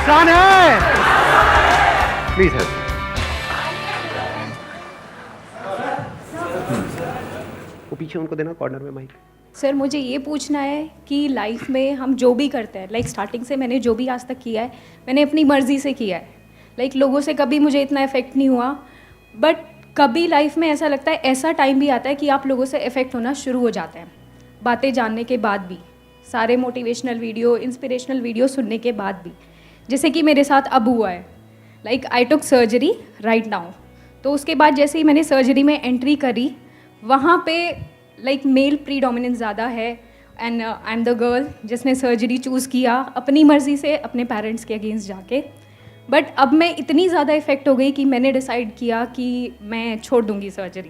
आसान है। Please help. वो पीछे उनको देना कॉर्नर में माइक। सर मुझे ये पूछना है कि लाइफ में हम जो भी करते हैं, लाइक स्टार्टिंग से मैंने जो भी आज तक किया है मैंने अपनी मर्ज़ी से किया है। लाइक लोगों से कभी मुझे इतना इफेक्ट नहीं हुआ, बट कभी लाइफ में ऐसा लगता है, ऐसा टाइम भी आता है कि आप लोगों से इफेक्ट होना शुरू हो जाते हैं बातें जानने के बाद भी, सारे मोटिवेशनल वीडियो, इंस्पिरेशनल वीडियो सुनने के बाद भी। जैसे कि मेरे साथ अब हुआ है, like I took surgery right now. तो उसके बाद जैसे ही मैंने सर्जरी में एंट्री करी, वहाँ पे लाइक मेल प्रीडोमिनेंस ज़्यादा है and I am the girl जिसने सर्जरी चूज़ किया अपनी मर्ज़ी से, अपने पेरेंट्स के अगेंस्ट जाके। बट अब मैं इतनी ज़्यादा इफ़ेक्ट हो गई कि मैंने डिसाइड किया कि मैं छोड़ दूंगी सर्जरी,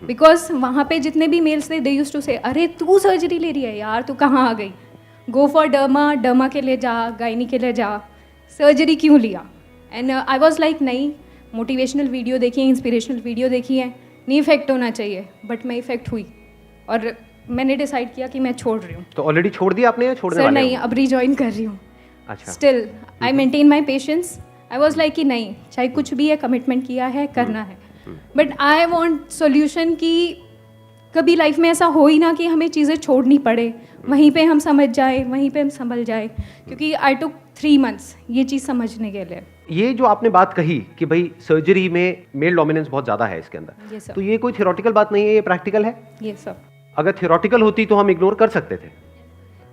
बिकॉज वहाँ पे जितने भी मेल्स थे दे यूज्ड टू से, अरे तू सर्जरी ले रही है यार, तू कहाँ आ गई, गो फॉर डर्मा, डर्मा के लिए जा, गायनी के लिए जा, सर्जरी क्यों लिया। एंड आई वॉज लाइक नहीं, मोटिवेशनल वीडियो देखी है, इंस्पिरेशनल वीडियो देखी है, नहीं इफेक्ट होना चाहिए, बट मैं इफेक्ट हुई और मैंने डिसाइड किया कि मैं छोड़ रही हूँ। तो ऑलरेडी छोड़ दिया आपने या छोड़ने सर वाले नहीं, हो? अब रिजॉइन कर रही हूँ। अच्छा। Still I maintain my patience. I was like कि नहीं, चाहे कुछ भी है, कमिटमेंट किया है, करना है। बट आई वॉन्ट सोल्यूशन कि कभी लाइफ में ऐसा हो ही ना कि हमें चीज़ें छोड़नी पड़े, वहीं पे हम समझ जाए, वहीं पे हम संभल जाए, क्योंकि आई टुक 3 months ये चीज़ समझने के लिए। ये जो आपने बात कही कि भाई सर्जरी में मेल डोमिनेंस बहुत ज़्यादा है इसके अंदर, Yes, sir. तो ये कोई थियोरेटिकल बात नहीं है, ये प्रैक्टिकल है। ये सब अगर थियोरेटिकल होती तो हम इग्नोर कर सकते थे।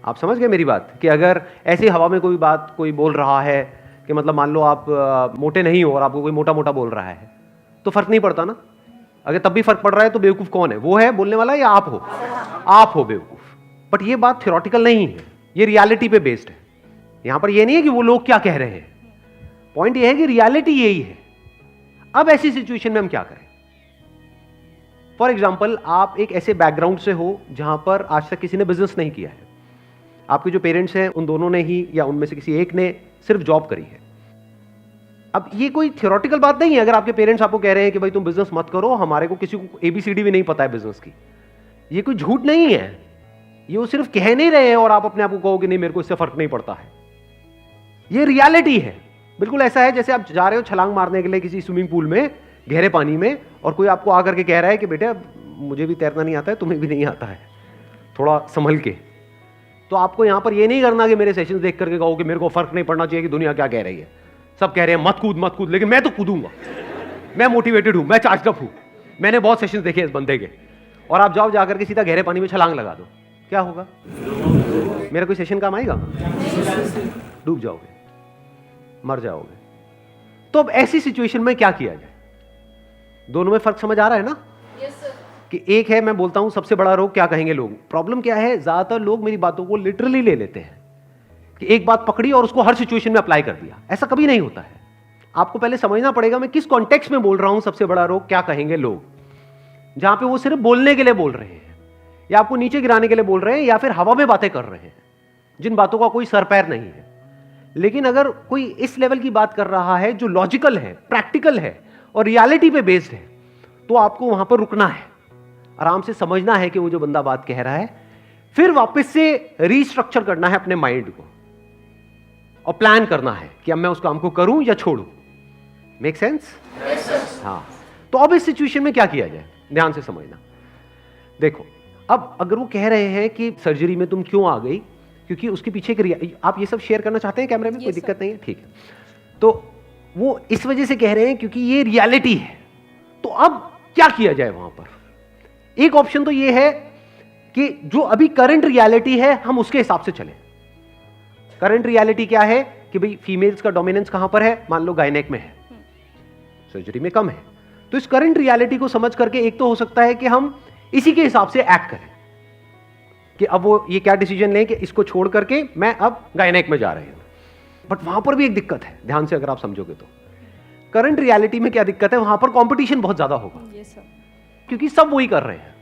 आप समझ गए मेरी बात, कि अगर ऐसी हवा में कोई बात कोई बोल रहा है कि मतलब मान लो आप मोटे नहीं हो और आपको कोई मोटा मोटा बोल रहा है तो फर्क नहीं पड़ता ना। अगर तब भी फर्क पड़ रहा है तो बेवकूफ़ कौन है, वो है बोलने वाला या आप हो? आप हो बेवकूफ़। बट ये बात थियोरेटिकल नहीं है, ये रियलिटी पे बेस्ड है। यहां पर ये नहीं है कि वो लोग क्या कह रहे हैं, पॉइंट ये है कि रियलिटी यही है। अब ऐसी सिचुएशन में हम क्या करें? फॉर एग्जाम्पल, आप एक ऐसे बैकग्राउंड से हो जहां पर आज तक किसी ने बिजनेस नहीं किया है। आपके जो पेरेंट्स हैं उन दोनों ने ही या उनमें से किसी एक ने सिर्फ जॉब करी है। अब ये कोई थियोरेटिकल बात नहीं है। अगर आपके पेरेंट्स आपको कह रहे हैं कि भाई तुम बिजनेस मत करो, हमारे को किसी को ABCD भी नहीं पता है बिजनेस की, ये कोई झूठ नहीं है, ये वो सिर्फ कह नहीं रहे हैं और आप अपने आप को कहो कि नहीं मेरे को इससे फर्क नहीं पड़ता है। ये रियलिटी है। बिल्कुल ऐसा है जैसे आप जा रहे हो छलांग मारने के लिए किसी स्विमिंग पूल में, गहरे पानी में, और कोई आपको आकर के कह रहा है कि बेटा मुझे भी तैरना नहीं आता है, तुम्हें भी नहीं आता है, थोड़ा संभल के। तो आपको यहां पर ये नहीं करना कि मेरे सेशंस देख करके कहो कि मेरे को फर्क नहीं पड़ना चाहिए कि दुनिया क्या कह रही है। सब कह रहे हैं मत कूद मत कूद, लेकिन मैं तो कूदूंगा, मैं मोटिवेटेड हूं, मैं चार्जड अप हूं, मैंने बहुत सेशंस देखे इस बंदे के। और आप जाओ जाकर के सीधा गहरे पानी में छलांग लगा दो, क्या होगा? मेरा कोई सेशन काम आएगा? डूब जाओगे, मर जाओगे। तो अब ऐसी सिचुएशन में क्या किया जाए? दोनों में फर्क समझ आ रहा है ना? कि एक है, मैं बोलता हूं सबसे बड़ा रोग क्या कहेंगे लोग। प्रॉब्लम क्या है, ज्यादातर लोग मेरी बातों को लिटरली ले लेते हैं कि एक बात पकड़ी और उसको हर सिचुएशन में अप्लाई कर दिया। ऐसा कभी नहीं होता है। आपको पहले समझना पड़ेगा मैं किस कॉन्टेक्स्ट में बोल रहा हूं। सबसे बड़ा रोग क्या कहेंगे लोग, जहां पे वो सिर्फ बोलने के लिए बोल रहे हैं या आपको नीचे गिराने के लिए बोल रहे हैं या फिर हवा में बातें कर रहे हैं, जिन बातों का कोई सर पैर नहीं है। लेकिन अगर कोई इस लेवल की बात कर रहा है जो लॉजिकल है, प्रैक्टिकल है और रियलिटी पे बेस्ड है, तो आपको वहां पर रुकना है, आराम से समझना है कि वो जो बंदा बात कह रहा है, फिर वापस से रीस्ट्रक्चर करना है अपने माइंड को और प्लान करना है कि अब मैं उस काम को करूं या छोड़ूं। Make sense? हाँ। तो अब इस सिचुएशन में क्या किया जाए, ध्यान से समझना। देखो, अब अगर वो कह रहे हैं कि सर्जरी में तुम क्यों आ गई, क्योंकि उसके पीछे आप ये सब शेयर करना चाहते हैं कैमरे में? कोई दिक्कत नहीं है, ठीक है। तो वो इस वजह से कह रहे हैं क्योंकि ये रियलिटी है। तो अब क्या किया जाए वहां पर? एक ऑप्शन तो ये है कि जो अभी करंट रियलिटी है हम उसके हिसाब से चलें। करंट रियलिटी क्या है कि भाई फीमेल्स का डोमिनेंस कहां पर है, मान लो गायनेक में है, सर्जरी में कम है। तो इस करंट रियलिटी को समझ करके एक तो हो सकता है कि हम इसी के हिसाब से एक्ट करें कि अब वो ये क्या डिसीजन लें कि इसको छोड़ करके मैं अब गायनेक में जा रही हूं। बट वहां पर भी एक दिक्कत है, ध्यान से अगर आप समझोगे तो। करंट रियलिटी में क्या दिक्कत है, वहां पर कंपटीशन बहुत ज्यादा होगा। क्योंकि सब वही कर रहे हैं।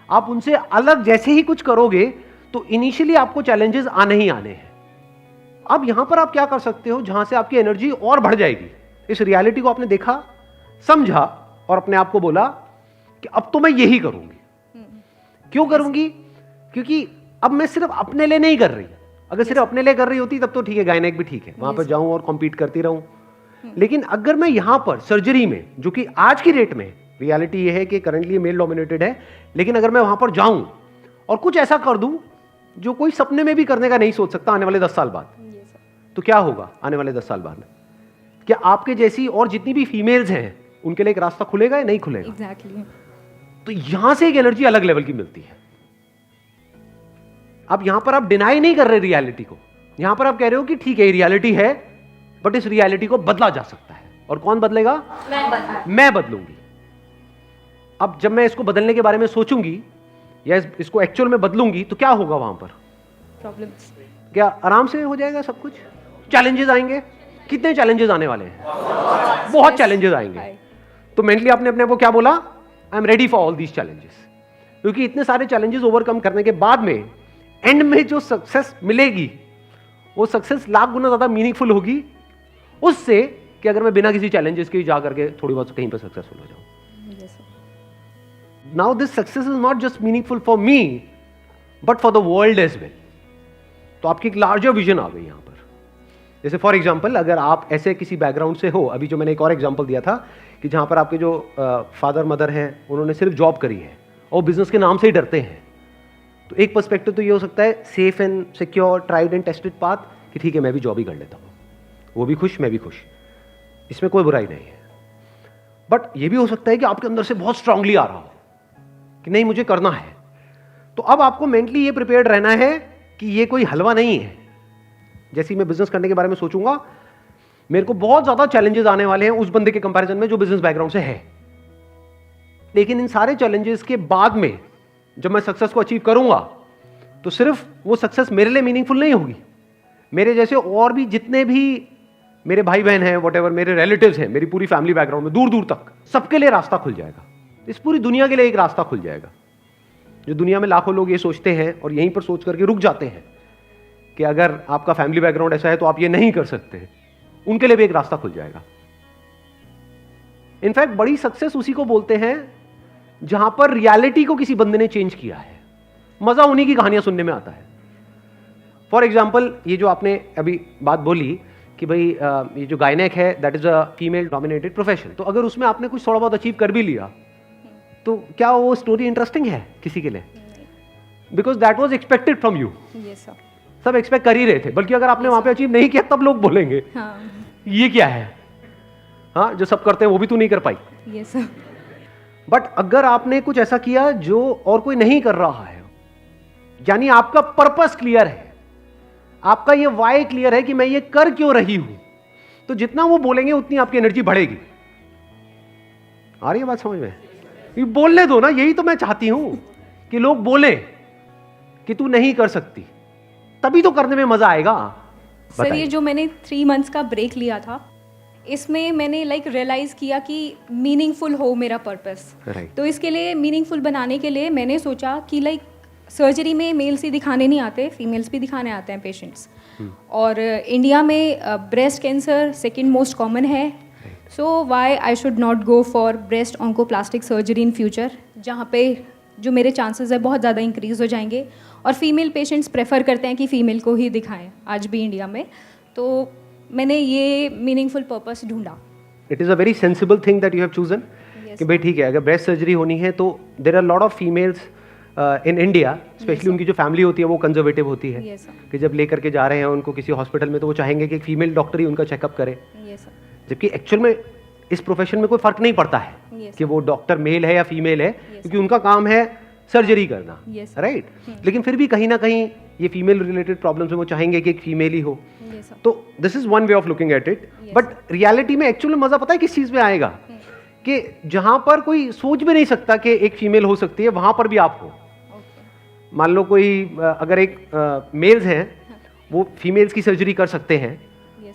आप उनसे अलग जैसे ही कुछ करोगे तो इनिशियली आपको चैलेंजेस आने ही आने हैं। अब यहां पर आप क्या कर सकते हो, जहां से आपकी एनर्जी और बढ़ जाएगी। इस रियलिटी को आपने देखा, समझा और अपने आप को बोला कि अब तो मैं यही करूंगी। क्यों करूंगी? क्योंकि अब मैं सिर्फ अपने लिए नहीं कर रही, अगर सिर्फ अपने लिए कर रही होती तब तो ठीक है, गायनेक भी ठीक है, वहां पर जाऊं और कॉम्पीट करती रहूं। लेकिन अगर मैं यहां पर सर्जरी में, जो कि आज की डेट में रियलिटी ये है कि करंटली मेल डोमिनेटेड है, लेकिन अगर मैं वहां पर जाऊं और कुछ ऐसा कर दूं जो कोई सपने में भी करने का नहीं सोच सकता आने वाले 10 साल बाद, तो क्या होगा आने वाले 10 साल बाद? क्या आपके जैसी और जितनी भी फीमेल्स हैं उनके लिए एक रास्ता खुलेगा या नहीं खुलेगा? एग्जैक्टली। तो यहां से एक एनर्जी अलग लेवल की मिलती है। अब यहां पर आप डिनाई नहीं कर रहे रियलिटी को, यहां पर आप कह रहे हो कि ठीक है रियलिटी है, बट इस रियलिटी को बदला जा सकता है। और कौन बदलेगा? मैं बदलूंगी। अब जब मैं इसको बदलने के बारे में सोचूंगी या इसको एक्चुअल में बदलूंगी तो क्या होगा वहां पर? प्रॉब्लम्स। क्या आराम से हो जाएगा सब कुछ? चैलेंजेस आएंगे? कितने चैलेंजेस आने वाले हैं? बहुत चैलेंजेस आएंगे। तो मेंटली आपने अपने को क्या बोला? I am ready for all these challenges. क्योंकि इतने सारे चैलेंजेस ओवरकम करने के बाद में एंड में जो सक्सेस मिलेगी वो सक्सेस लाख गुना ज्यादा मीनिंगफुल होगी उससे कि अगर मैं बिना किसी चैलेंजेस के जा करके थोड़ी बहुत कहीं पर सक्सेसफुल हो जाऊं। Now this success is not just meaningful for me but for the world as well. तो आपकी एक लार्जर विजन आ गई यहां पर। जैसे फॉर एग्जाम्पल अगर आप ऐसे किसी बैकग्राउंड से हो, अभी जो मैंने एक और एग्जाम्पल दिया था कि जहां पर आपके जो फादर मदर हैं उन्होंने सिर्फ जॉब करी है और बिजनेस के नाम से ही डरते हैं, तो एक पर्सपेक्टिव तो ये हो सकता है safe and secure tried and tested path कि ठीक है मैं भी जॉब ही कर लेता हूं, वो भी खुश मैं भी खुश, इसमें कोई बुराई नहीं है। बट ये भी हो सकता है कि आपके अंदर से बहुत स्ट्रांगली आ रहा हो कि नहीं मुझे करना है। तो अब आपको मेंटली ये प्रिपेयर्ड रहना है कि ये कोई हलवा नहीं है। जैसे ही मैं बिजनेस करने के बारे में सोचूंगा मेरे को बहुत ज्यादा चैलेंजेस आने वाले हैं उस बंदे के कंपैरिजन में जो बिजनेस बैकग्राउंड से है। लेकिन इन सारे चैलेंजेस के बाद में जब मैं सक्सेस को अचीव करूंगा तो सिर्फ वो सक्सेस मेरे लिए मीनिंगफुल नहीं होगी, मेरे जैसे और भी जितने भी मेरे भाई बहन हैं, वॉट एवर मेरे रिलेटिव्स हैं, मेरी पूरी फैमिली बैकग्राउंड में दूर दूर तक सबके लिए रास्ता खुल जाएगा। इस पूरी दुनिया के लिए एक रास्ता खुल जाएगा। जो दुनिया में लाखों लोग ये सोचते हैं और यहीं पर सोच करके रुक जाते हैं कि अगर आपका फैमिली बैकग्राउंड ऐसा है तो आप ये नहीं कर सकते, उनके लिए भी एक रास्ता खुल जाएगा। इनफैक्ट बड़ी सक्सेस उसी को बोलते हैं जहां पर रियलिटी को किसी बंदे ने चेंज किया है। मजा उन्हीं की कहानियां सुनने में आता है। फॉर एग्जाम्पल ये जो आपने अभी बात बोली कि भाई ये जो गायनेक है that is a female dominated profession, तो अगर उसमें आपने कुछ थोड़ा बहुत अचीव कर भी लिया तो क्या वो स्टोरी इंटरेस्टिंग है किसी के लिए? Because that was expected from you. सब एक्सपेक्ट कर ही रहे थे, बल्कि अगर आपने वहां पे अचीव नहीं किया तब लोग बोलेंगे ये क्या है, हाँ जो सब करते हैं वो भी तू नहीं कर पाई। बट अगर आपने कुछ ऐसा किया जो और कोई नहीं कर रहा है, यानी आपका पर्पस क्लियर है, आपका ये वाई क्लियर है कि मैं ये कर क्यों रही हूं, तो जितना वो बोलेंगे उतनी आपकी एनर्जी बढ़ेगी। आ रही है बात समझ में? ये बोलने दो ना, यही तो मैं चाहती हूं कि लोग बोले कि तू नहीं कर सकती, तभी तो करने में मजा आएगा। सर ये जो मैंने 3 मंथ्स का ब्रेक लिया था इसमें मैंने रियलाइज़ किया कि मीनिंगफुल हो मेरा पर्पस। तो इसके लिए मीनिंगफुल बनाने के लिए मैंने सोचा कि सर्जरी में मेल्स ही दिखाने नहीं आते, फीमेल्स भी दिखाने आते हैं पेशेंट्स। और इंडिया में breast cancer second most common है, so why I should not go for breast oncoplastic surgery in future, जहाँ पे जो मेरे चांसेस है बहुत ज़्यादा इंक्रीज हो जाएंगे। और फीमेल पेशेंट्स प्रेफर करते हैं कि फ़ीमेल को ही दिखाएं आज भी इंडिया में। तो मैंने ये मीनिंगफुल पर्पस ढूंढा। It is a very sensible thing that you have chosen कि भाई ठीक है अगर ब्रेस्ट सर्जरी होनी है तो there are lot of females in India, specially उनकी जो फैमिली होती है वो कंजर्वेटिव होती है। कि जब लेकर के जा रहे हैं उनको किसी हॉस्पिटल में तो वो चाहेंगे कि एक फीमेल डॉक्टर ही उनका चेकअप करे। जबकि एक्चुअल में इस प्रोफेशन में कोई फर्क नहीं पड़ता है कि वो डॉक्टर मेल है या फीमेल है, क्योंकि उनका काम है सर्जरी करना, राइट? लेकिन फिर भी कहीं ना कहीं ये फीमेल रिलेटेड प्रॉब्लम्स में वो चाहेंगे कि एक फीमेल ही हो। तो this is one way of looking at it. But reality में एक्चुअली मजा पता है किस चीज में आएगा कि जहां पर कोई सोच भी नहीं सकता कि एक फीमेल हो सकती है, वहां पर भी आप हो। मान लो कोई अगर एक मेल्स हैं वो फीमेल्स की सर्जरी कर सकते हैं,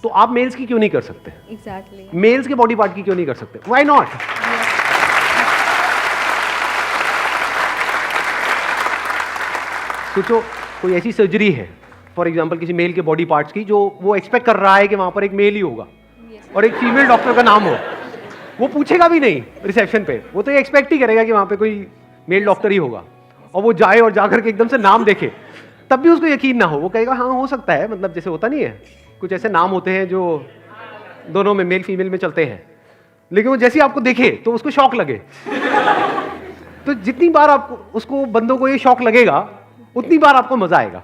तो आप मेल्स की क्यों नहीं कर सकते? एग्जैक्टली। मेल्स के बॉडी पार्ट की क्यों नहीं कर सकते? Why not? सोचो कोई ऐसी सर्जरी है फॉर एग्जांपल किसी मेल के बॉडी पार्ट्स की जो वो एक्सपेक्ट कर रहा है कि वहां पर एक मेल ही होगा और एक फीमेल डॉक्टर का नाम हो, वो पूछेगा भी नहीं रिसेप्शन पे, वो तो ये एक्सपेक्ट ही करेगा कि वहां पे कोई मेल डॉक्टर ही होगा। और वो जाए और जाकर के एकदम से नाम देखे तब भी उसको यकीन ना हो, वो कहेगा हाँ हो सकता है, मतलब जैसे होता नहीं है, कुछ ऐसे नाम होते हैं जो दोनों में मेल फीमेल में चलते हैं, लेकिन वो जैसे ही आपको देखे तो उसको शौक लगे। तो जितनी बार आपको उसको बंदों को ये शौक लगेगा उतनी बार आपको मजा आएगा।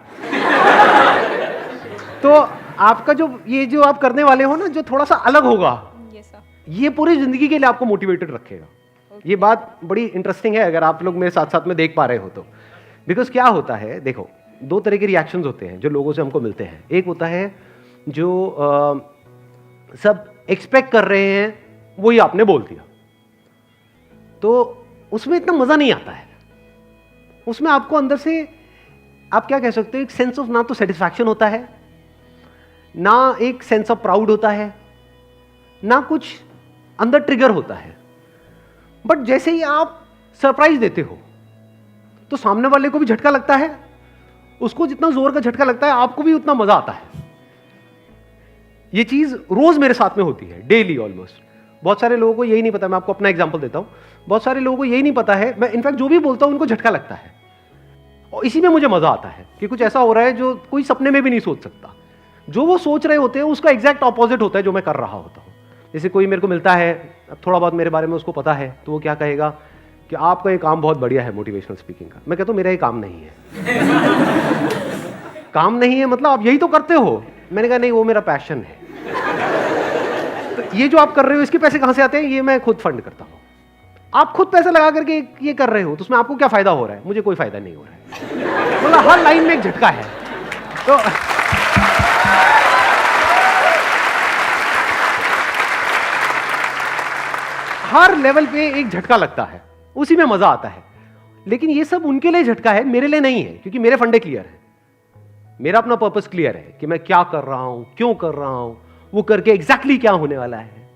तो आपका जो आप करने वाले हो ना, जो थोड़ा सा अलग होगा, ये पूरी जिंदगी के लिए आपको मोटिवेटेड रखेगा। ये बात बड़ी इंटरेस्टिंग है अगर आप लोग मेरे साथ साथ में देख पा रहे हो तो। बिकॉज क्या होता है, देखो दो तरह के रिएक्शंस होते हैं जो लोगों से हमको मिलते हैं। एक होता है जो सब एक्सपेक्ट कर रहे हैं वही आपने बोल दिया, तो उसमें इतना मजा नहीं आता है। उसमें आपको अंदर से आप क्या कह सकते हो, एक सेंस ऑफ ना तो सेटिस्फैक्शन होता है, ना एक सेंस ऑफ प्राउड होता है, ना कुछ अंदर ट्रिगर होता है। बट जैसे ही आप सरप्राइज देते हो तो सामने वाले को भी झटका लगता है, उसको जितना जोर का झटका लगता है आपको भी उतना मजा आता है। ये चीज रोज मेरे साथ में होती है, डेली ऑलमोस्ट। बहुत सारे लोगों को यही नहीं पता, मैं आपको अपना एग्जांपल देता हूं, बहुत सारे लोगों को यही नहीं पता है, मैं इनफैक्ट जो भी बोलता हूं उनको झटका लगता है, और इसी में मुझे मजा आता है कि कुछ ऐसा हो रहा है जो कोई सपने में भी नहीं सोच सकता। जो वो सोच रहे होते हैं उसका एग्जैक्ट ऑपोजिट होता है जो मैं कर रहा होता हूं। जैसे कोई मेरे को मिलता है, अब थोड़ा बहुत मेरे बारे में उसको पता है, तो वो क्या कहेगा कि आपका ये काम बहुत बढ़िया है मोटिवेशनल स्पीकिंग का। मैं कहता हूं मेरा ये काम नहीं है। काम नहीं है मतलब आप यही तो करते हो। मैंने कहा नहीं, वो मेरा पैशन है। तो ये जो आप कर रहे हो इसके पैसे कहां से आते हैं, ये मैं खुद फंड करता हूं। आप खुद पैसे लगा करके ये कर रहे हो तो उसमें आपको क्या फायदा हो रहा है? मुझे कोई फायदा नहीं हो रहा है। मतलब हर लाइन में एक झटका है। तो हर लेवल पे एक झटका लगता है, उसी में मजा आता है। लेकिन ये सब उनके लिए झटका है, मेरे लिए नहीं है, क्योंकि मेरे फंडे क्लियर है, मेरा अपना पर्पस क्लियर है कि मैं क्या कर रहा हूं, क्यों कर रहा हूं, वो करके एग्जैक्टली क्या होने वाला है,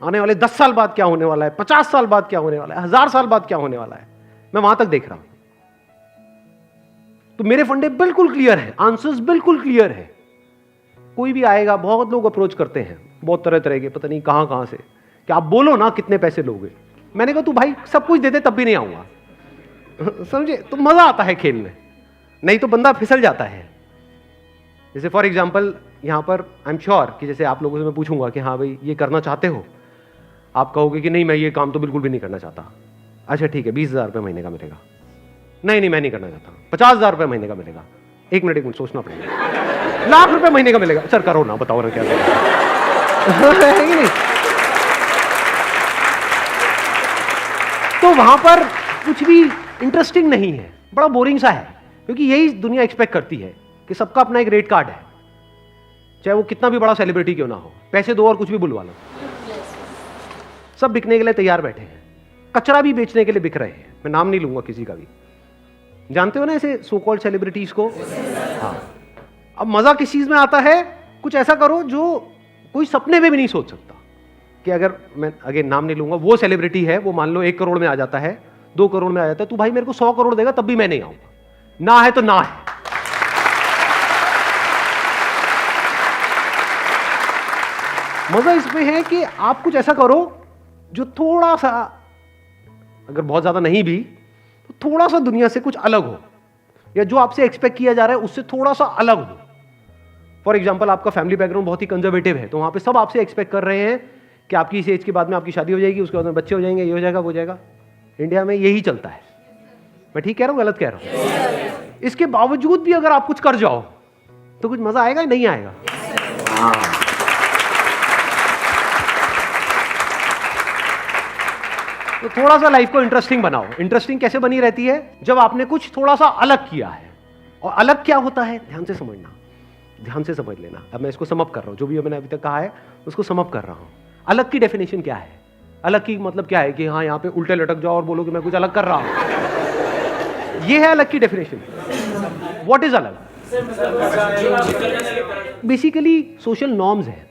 आने वाले 10 साल बाद क्या होने वाला है, 50 साल बाद क्या होने वाला है, 1000 साल बाद क्या होने वाला है, मैं वहां तक देख रहा हूं। तो मेरे फंडे बिल्कुल क्लियर है, आंसर्स बिल्कुल क्लियर है। कोई भी आएगा, बहुत लोग अप्रोच करते हैं, बहुत तरह तरह के, पता नहीं कहां कहां से, कि आप बोलो ना कितने पैसे लोगे। मैंने कहा तू भाई सब कुछ दे दे तब भी नहीं आऊंगा। समझे? तो मजा आता है खेल में, नहीं तो बंदा फिसल जाता है। जैसे फॉर एग्जाम्पल यहां पर आई एम श्योर कि जैसे आप लोगों से मैं पूछूंगा कि हाँ भाई ये करना चाहते हो, आप कहोगे कि नहीं मैं ये काम तो बिल्कुल भी नहीं करना चाहता। अच्छा ठीक है, 20,000 रुपये महीने का मिलेगा। नहीं मैं नहीं करना चाहता। 50,000 रुपये महीने का मिलेगा। एक मिनट सोचना पड़ेगा। लाख रुपए महीने का मिलेगा। सर करो ना, बताओ ना क्या नहीं। तो वहां पर कुछ भी इंटरेस्टिंग नहीं है, बड़ा बोरिंग सा है, क्योंकि यही दुनिया एक्सपेक्ट करती है कि सबका अपना एक रेट कार्ड है, चाहे वो कितना भी बड़ा सेलिब्रिटी क्यों ना हो, पैसे दो और कुछ भी बुलवा लो। सब बिकने के लिए तैयार बैठे हैं, कचरा भी बेचने के लिए बिक रहे हैं। मैं नाम नहीं लूंगा किसी का भी, जानते हो ना ऐसे सो कॉल्ड सेलिब्रिटीज को। हाँ, अब मजा किस चीज में आता है, कुछ ऐसा करो जो कोई सपने में भी नहीं सोच सकता। कि अगर मैं अगेन नाम नहीं लूंगा, वो सेलिब्रिटी है, वो मान लो 1 करोड़ में आ जाता है, 2 करोड़ में आ जाता है, तू भाई मेरे को 100 करोड़ देगा तब भी मैं नहीं आऊंगा, ना है तो ना है। मजा इसमें है कि आप कुछ ऐसा करो जो थोड़ा सा, अगर बहुत ज्यादा नहीं भी तो थोड़ा सा दुनिया से कुछ अलग हो, या जो आपसे एक्सपेक्ट किया जा रहा है उससे थोड़ा सा अलग हो। फॉर एग्जाम्पल आपका फैमिली बैकग्राउंड बहुत ही कंजर्वेटिव है, तो वहां पे सब आपसे एक्सपेक्ट कर रहे हैं कि आपकी इस एज के बाद में आपकी शादी हो जाएगी, उसके बाद में बच्चे हो जाएंगे, ये हो जाएगा वो हो जाएगा। इंडिया में यही चलता है। मैं ठीक कह रहा हूं गलत कह रहा हूं? इसके बावजूद भी अगर आप कुछ कर जाओ तो कुछ मजा आएगा, नहीं आएगा? तो थोड़ा सा लाइफ को इंटरेस्टिंग बनाओ। इंटरेस्टिंग कैसे बनी रहती है? जब आपने कुछ थोड़ा सा अलग किया है। और अलग क्या होता है, ध्यान से समझना, ध्यान से समझ लेना। अब मैं इसको समअप कर रहा हूं, जो भी मैंने अभी तक कहा है उसको समअप कर रहा हूं। अलग की डेफिनेशन क्या है? अलग की मतलब क्या है कि हाँ यहां पे उल्टे लटक जाओ और बोलो कि मैं कुछ अलग कर रहा हूं। ये है अलग की डेफिनेशन। व्हाट इज अलग? बेसिकली सोशल नॉर्म्स है।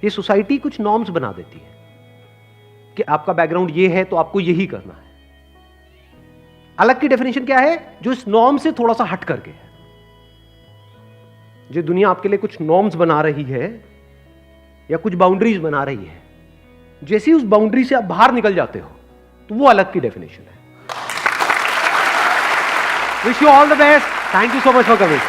ये सोसाइटी कुछ नॉर्म्स बना देती है कि आपका बैकग्राउंड ये है तो आपको यही करना है। अलग की डेफिनेशन क्या है? जो इस नॉर्म से थोड़ा सा हट करके है। जो दुनिया आपके लिए कुछ नॉर्म्स बना रही है या कुछ बाउंड्रीज बना रही है, जैसे ही उस बाउंड्री से आप बाहर निकल जाते हो तो वो अलग की डेफिनेशन है। Wish you all the best, thank you so much for coming.